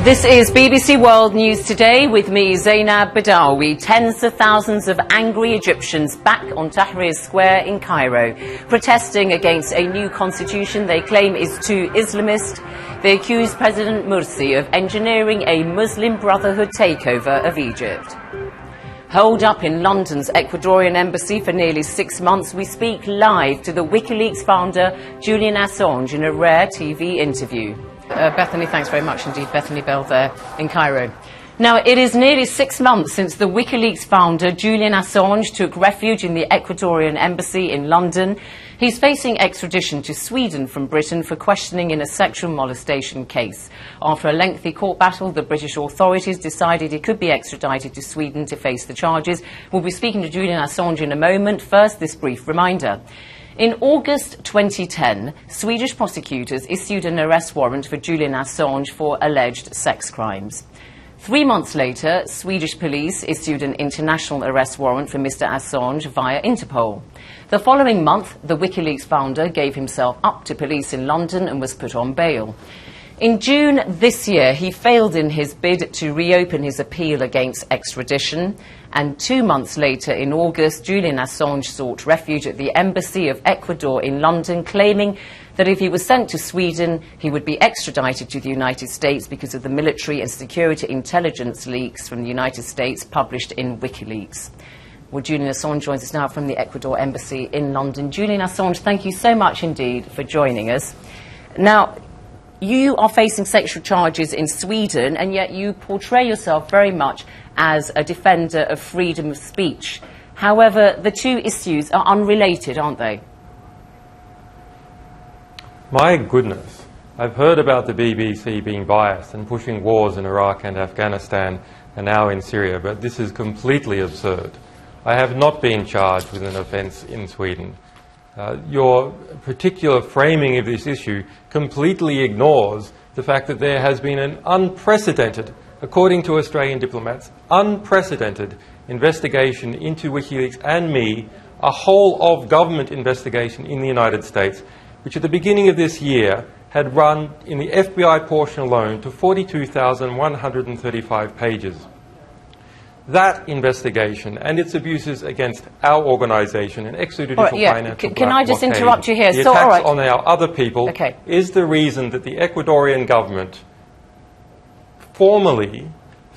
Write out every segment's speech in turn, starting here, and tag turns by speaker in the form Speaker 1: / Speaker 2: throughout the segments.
Speaker 1: This is BBC World News Today with me, Zeinab Badawi. Tens of thousands of angry Egyptians back on Tahrir Square in Cairo, protesting against a new constitution they claim is too Islamist. They accuse President Morsi of engineering a Muslim Brotherhood takeover of Egypt. Holed up in London's Ecuadorian embassy for nearly 6 months, we speak live to the WikiLeaks founder, Julian Assange, in a rare TV interview. Bethany, thanks very much indeed. Bethany Bell there in Cairo. Now, it is nearly 6 months since the WikiLeaks founder, Julian Assange, took refuge in the Ecuadorian embassy in London. He's facing extradition to Sweden from Britain for questioning in a sexual molestation case. After a lengthy court battle, the British authorities decided he could be extradited to Sweden to face the charges. We'll be speaking to Julian Assange in a moment. First, this brief reminder. In August 2010, Swedish prosecutors issued an arrest warrant for Julian Assange for alleged sex crimes. 3 months later, Swedish police issued an international arrest warrant for Mr. Assange via Interpol. The following month, the WikiLeaks founder gave himself up to police in London and was put on bail. In June this year, he failed in his bid to reopen his appeal against extradition. And 2 months later, in August, Julian Assange sought refuge at the Embassy of Ecuador in London, claiming that if he was sent to Sweden, he would be extradited to the United States because of the military and security intelligence leaks from the United States published in WikiLeaks. Well, Julian Assange joins us now from the Ecuador Embassy in London. Julian Assange, thank you so much indeed for joining us. Now, you are facing sexual charges in Sweden, and yet you portray yourself very much as a defender of freedom of speech. However, the two issues are unrelated, aren't they?
Speaker 2: My goodness. I've heard about the BBC being biased and pushing wars in Iraq and Afghanistan and now in Syria, but this is completely absurd. I have not been charged with an offence in Sweden. Your particular framing of this issue completely ignores the fact that there has been an unprecedented, according to Australian diplomats, unprecedented investigation into WikiLeaks and me, a whole-of-government investigation in the United States, which at the beginning of this year had run in the FBI portion alone to 42,135 pages. That investigation and its abuses against our organisation and extrajudicial financial
Speaker 1: Can I just interrupt you here?
Speaker 2: The attacks on our other people is the reason that the Ecuadorian government formally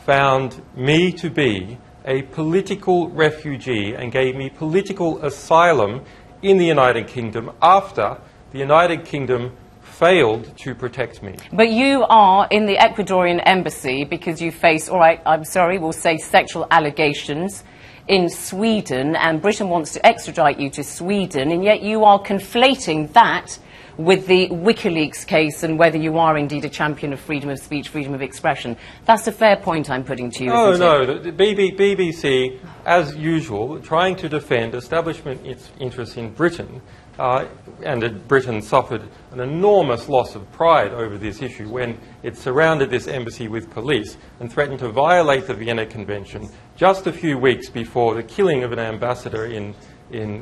Speaker 2: found me to be a political refugee and gave me political asylum in the United Kingdom after the United Kingdom failed to protect me.
Speaker 1: But you are in the Ecuadorian embassy because you face, all right, I'm sorry, we'll say sexual allegations in Sweden, and Britain wants to extradite you to Sweden, and yet you are conflating that with the WikiLeaks case and whether you are indeed a champion of freedom of speech, freedom of expression. That's a fair point I'm putting to you, isn't it?
Speaker 2: No, the BBC, as usual, trying to defend establishment interests in Britain, and Britain suffered an enormous loss of pride over this issue when it surrounded this embassy with police and threatened to violate the Vienna Convention just a few weeks before the killing of an ambassador in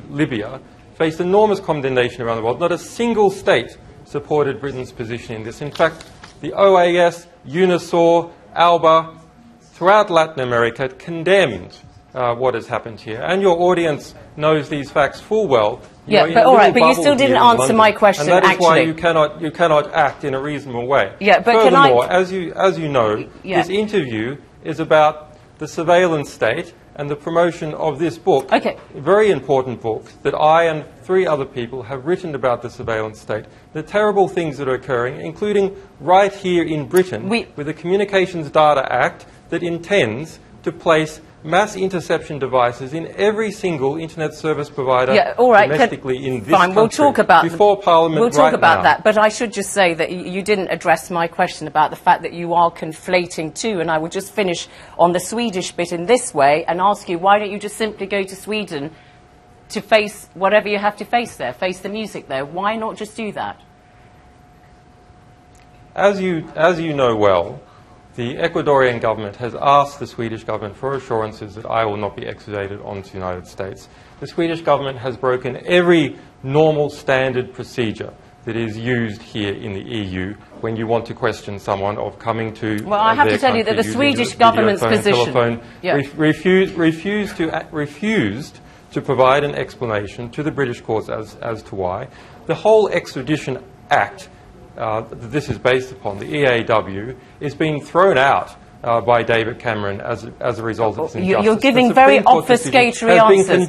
Speaker 2: Libya, faced enormous condemnation around the world. Not a single state supported Britain's position in this. In fact, the OAS, UNISOR, ALBA, throughout Latin America condemned what has happened here. And your audience knows these facts full well.
Speaker 1: But all right, but you still didn't answer my question,
Speaker 2: and that is
Speaker 1: actually.
Speaker 2: why you cannot act in a reasonable way.
Speaker 1: Yeah, but
Speaker 2: furthermore, as you know, this interview is about the surveillance state and the promotion of this book, a very important book that I and 3 other people have written about the surveillance state, the terrible things that are occurring, including right here in Britain with the Communications Data Act that intends to place mass interception devices in every single internet service provider domestically in this country.
Speaker 1: We'll talk about
Speaker 2: before Parliament.
Speaker 1: We'll talk about that, but I should just say that you didn't address my question about the fact that you are conflating two, and I will just finish on the Swedish bit in this way and ask you, why don't you just simply go to Sweden to face whatever you have to face there, face the music there? Why not just do that?
Speaker 2: As you know well, the Ecuadorian government has asked the Swedish government for assurances that I will not be extradited onto the United States. The Swedish government has broken every normal standard procedure that is used here in the EU when you want to question someone of coming to
Speaker 1: well, I have to tell you that the Swedish government's position
Speaker 2: refused to provide an explanation to the British courts as to why. The whole Extradition Act that this is based upon, the EAW, is being thrown out by David Cameron as a result of this injustice.
Speaker 1: You're giving very obfuscatory answers.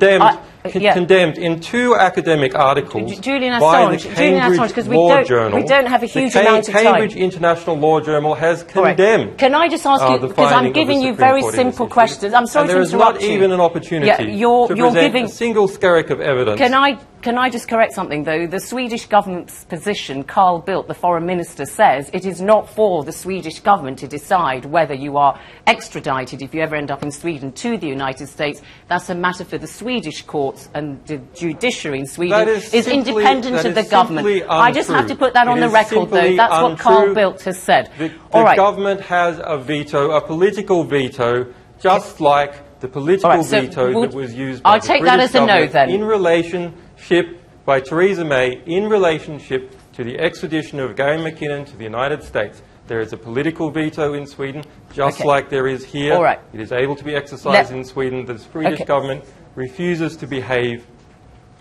Speaker 2: Condemned in 2 academic articles
Speaker 1: Julian
Speaker 2: by the
Speaker 1: Assange,
Speaker 2: Cambridge
Speaker 1: because
Speaker 2: Law Journal.
Speaker 1: we don't have a huge amount of time.
Speaker 2: The Cambridge International Law Journal has condemned.
Speaker 1: Can I just ask you, because I'm giving you very simple questions. I'm sorry to interrupt you.
Speaker 2: There is not even an opportunity to present a single skerrick of evidence.
Speaker 1: Can I just correct something, though? The Swedish government's position, Carl Bildt, the foreign minister, says it is not for the Swedish government to decide whether you are extradited, if you ever end up in Sweden, to the United States. That's a matter for the Swedish courts, and the judiciary in Sweden is independent of the government. I just have to put that on the record, though. That's what Carl Bildt has said.
Speaker 2: The government has a veto, a political veto, just like the political veto that was used by the British government in relationship by Theresa May in relationship to the extradition of Gary McKinnon to the United States. There is a political veto in Sweden, just like there is here. It is able to be exercised in Sweden. The Swedish government refuses to behave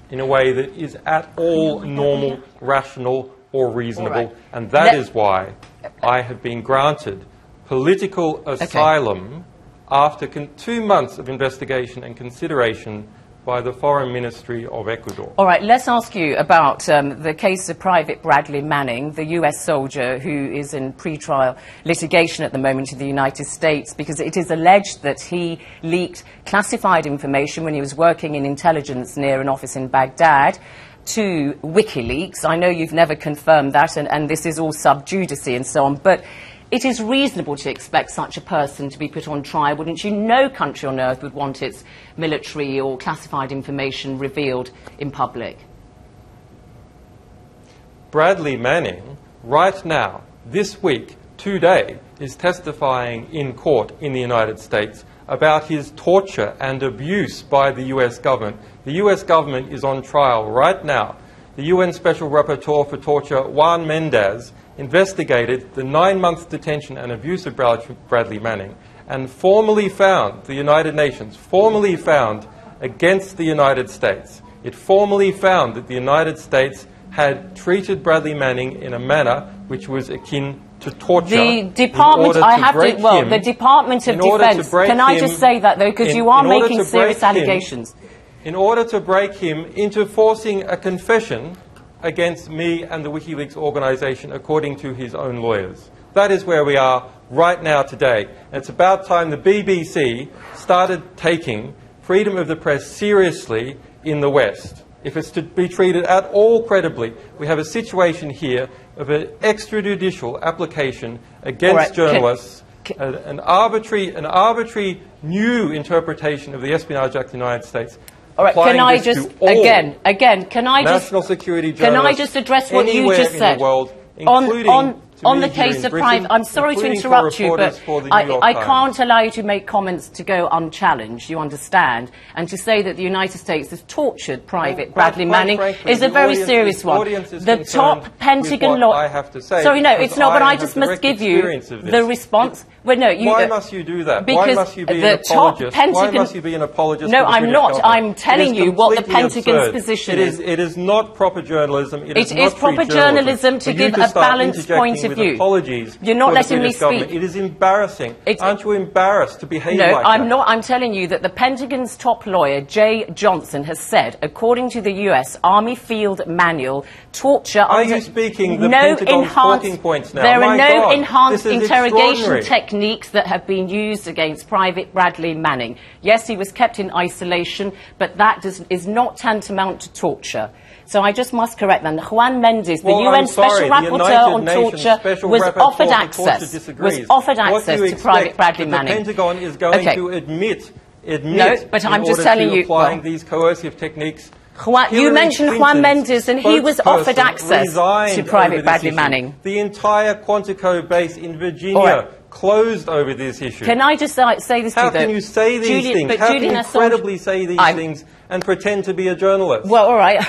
Speaker 2: in a way that is at all normal, rational or reasonable. And that is why I have been granted political asylum after 2 months of investigation and consideration by the Foreign Ministry of Ecuador.
Speaker 1: All right, let's ask you about the case of Private Bradley Manning, the US soldier who is in pre-trial litigation at the moment in the United States, because it is alleged that he leaked classified information when he was working in intelligence near an office in Baghdad to WikiLeaks. I know you've never confirmed that, and this is all sub judice and so on, but it is reasonable to expect such a person to be put on trial, wouldn't you? No country on earth would want its military or classified information revealed in public.
Speaker 2: Bradley Manning, right now, this week, today, is testifying in court in the United States about his torture and abuse by the US government. The US government is on trial right now. The UN Special Rapporteur for Torture, Juan Mendez, investigated the 9-month detention and abuse of Bradley Manning and formally found, the United Nations formally found against the United States. It formally found that the United States had treated Bradley Manning in a manner which was akin to torture.
Speaker 1: The Department, the Department of Defense, can I just say that, though, because you are making serious allegations.
Speaker 2: In order to break him into forcing a confession against me and the WikiLeaks organization, according to his own lawyers. That is where we are right now today. And it's about time the BBC started taking freedom of the press seriously in the West. If it's to be treated at all credibly, we have a situation here of an extrajudicial application against journalists, an arbitrary new interpretation of the Espionage Act of the United States.
Speaker 1: All right, can I just, again, can I
Speaker 2: national security journalists,
Speaker 1: can I just address what you just said? On the case of private, I'm sorry to interrupt you, but I can't allow you to make comments to go unchallenged, you understand, and to say that the United States has tortured Private Bradley Manning is a very serious one. The top Pentagon lawyer... Sorry, no, it's not, but I just must give you the response. Well, no,
Speaker 2: why must you do that?
Speaker 1: Because
Speaker 2: why must you be an apologist? Why must you be an apologist?
Speaker 1: No, I'm not. I'm telling you what the Pentagon's position is.
Speaker 2: It is not proper journalism. It is
Speaker 1: proper journalism to give a balanced point of view.
Speaker 2: Apologies.
Speaker 1: You're not letting me speak.
Speaker 2: It is embarrassing. Aren't you embarrassed to behave like that?
Speaker 1: No, I'm not. I'm telling you that the Pentagon's top lawyer, Jay Johnson, has said, according to the US Army Field Manual, torture...
Speaker 2: Are you speaking the Pentagon's talking points now?
Speaker 1: There are no enhanced interrogation techniques that have been used against Private Bradley Manning. Yes, he was kept in isolation, but that is not tantamount to torture. So I just must correct that. Juan Mendez, the UN Special Rapporteur on Torture, was offered access to Private Bradley Manning.
Speaker 2: The Pentagon is going to admit
Speaker 1: no, but I'm just telling you,
Speaker 2: applying these coercive techniques.
Speaker 1: You mentioned Juan Mendez, and he was offered access to Private Bradley Manning.
Speaker 2: The entire Quantico base in Virginia closed over this issue.
Speaker 1: Can I just say this to you?
Speaker 2: How can you say these things? How can you credibly say these things and pretend to be a journalist?
Speaker 1: Well, all right.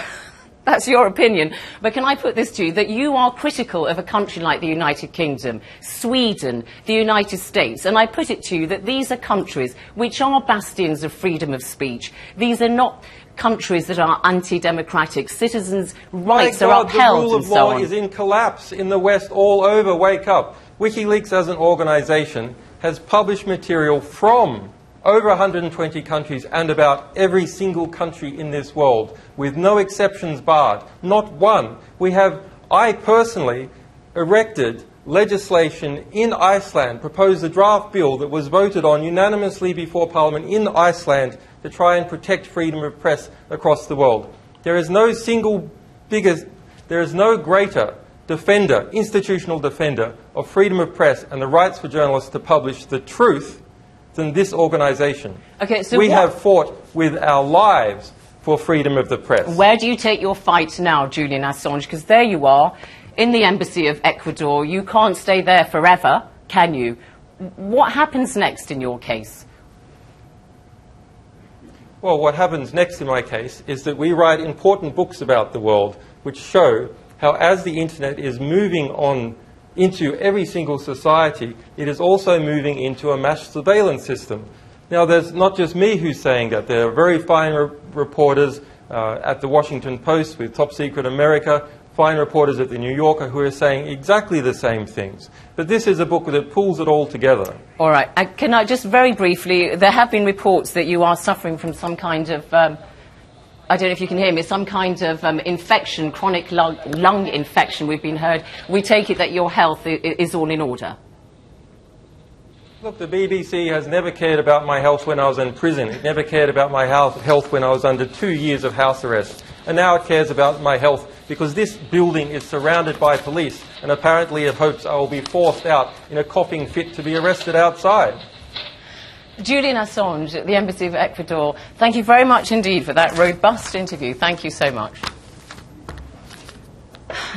Speaker 1: That's your opinion. But can I put this to you, that you are critical of a country like the United Kingdom, Sweden, the United States, and I put it to you that these are countries which are bastions of freedom of speech. These are not countries that are anti-democratic. Citizens' rights are upheld.
Speaker 2: The rule of law is in collapse in the West all over. Wake up. WikiLeaks as an organisation has published material from over 120 countries and about every single country in this world, with no exceptions barred. Not one. I personally erected legislation in Iceland, proposed a draft bill that was voted on unanimously before Parliament in Iceland to try and protect freedom of press across the world. There is no greater defender, institutional defender of freedom of press and the rights for journalists to publish the truth than this organisation.
Speaker 1: Okay, so
Speaker 2: we have fought with our lives for freedom of the press.
Speaker 1: Where do you take your fight now, Julian Assange? Because there you are, in the embassy of Ecuador. You can't stay there forever, can you? What happens next in your case?
Speaker 2: Well, what happens next in my case is that we write important books about the world which show how, as the internet is moving on into every single society, it is also moving into a mass surveillance system. Now, there's not just me who's saying that. There are very fine reporters at the Washington Post with Top Secret America, fine reporters at the New Yorker who are saying exactly the same things. But this is a book that pulls it all together.
Speaker 1: All right. Can I just very briefly, there have been reports that you are suffering from some kind of, I don't know if you can hear me, some kind of infection, chronic lung infection we've been heard. We take it that your health is all in order.
Speaker 2: Look, the BBC has never cared about my health when I was in prison. It never cared about my health when I was under 2 years of house arrest. And now it cares about my health because this building is surrounded by police, and apparently it hopes I will be forced out in a coughing fit to be arrested outside.
Speaker 1: Julian Assange at the Embassy of Ecuador, thank you very much indeed for that robust interview. Thank you so much.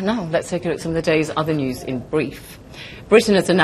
Speaker 1: Now, let's take a look at some of the day's other news in brief. Britain has announced